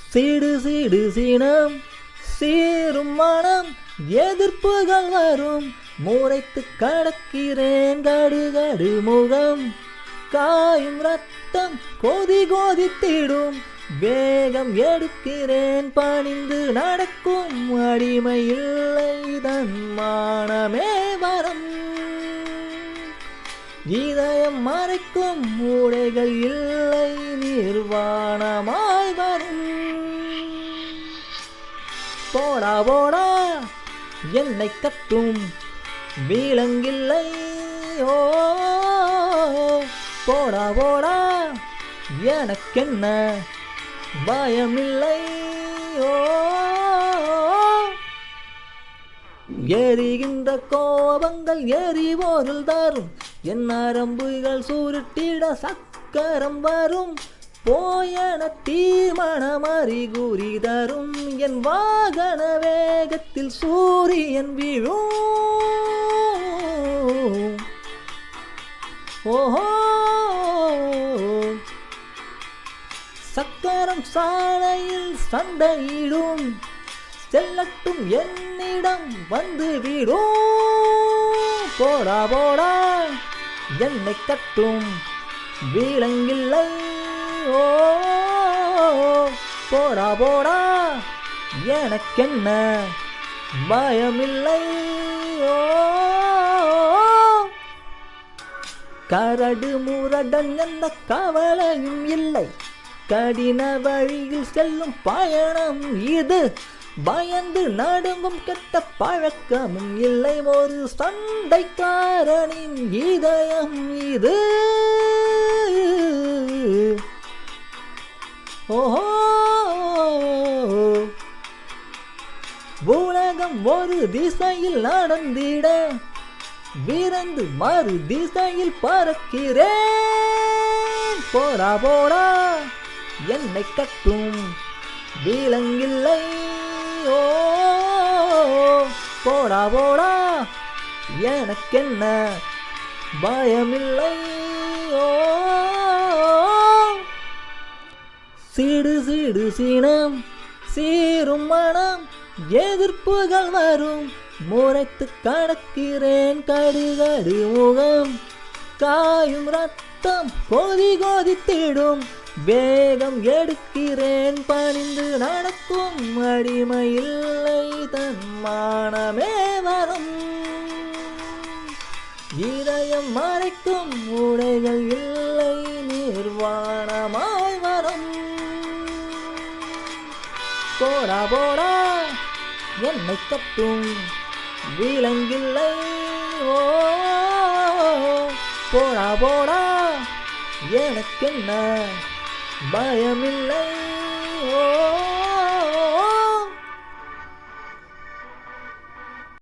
seed seed சீனம் சீரும் மனம் எதிர்ப்புகள் வரும் முறைத்து கடக்கிறேன் கடுகடு முகம் காயும் ரத்தம் கொதி கொதித்திடும் வேகம் எடுக்கிறேன் பணிந்து நடக்கும் அடிமை இல்லை தன் மானமே வரம் இதயம் மறைக்கும் மூடைகள் இல்லை நிர்வாணமாய் வரும் போடா போடா என்னை கட்டும் விலங்கில்லை ஓ போடா போடா எனக்கென்ன பயமில்லை ஓ எரிகின்ற கோபங்கள் எரிபொருள் தரும் என் நரம்புகள் சுருட்டிட சக்கரம் வரும் போயன தீர்மானம் அறிகுறி தரும் என் வாகன வேகத்தில் சூரியன் விழும் ஓஹோ சக்கரம் சாலையில் சண்டையிடும் செல்லட்டும் என்னிடம் வந்து விடும் போடா போடா என்னை கட்டும் விலங்கில்லை ஓ போடா போடா எனக்கென்ன பயமில்லை ஓ கரடு முரடன் எந்த கவலையும் இல்லை கடின வழியில் செல்லும் பயணம் இது பயந்து நடுங்கும் கெட்ட பழக்கமும் இல்லை ஒரு சண்டைக்காரனின் இதயம் இது ஓஹோ உலகம் ஒரு திசையில் நடந்திட விரைந்து மறு திசையில் பறக்கிறேன் போடா போடா என்னை கட்டும் விலங்கில்லை ஓ போடா போடா எனக்கென்ன பயமில்லை ஓ சீடு சீடு சீனம் சீரும் மனம் எதிர்ப்புகள் வரும் முறைத்து கடக்கிறேன் கடுகடு முகம் காயும் ரத்தம் கொதி கொதித்திடும் வேகம் எடுக்கிறேன் பணிந்து நடக்கும் அடிமை இல்லை தன் மானமே வரும் இதயம் மறைக்கும் உடைகள் இல்லை நிர்வாணமாய் வரும் போடா போடா என்னை கட்டும் விலங்கில்லை ஓ போடா போடா எனக்கென்ன பயமில்லை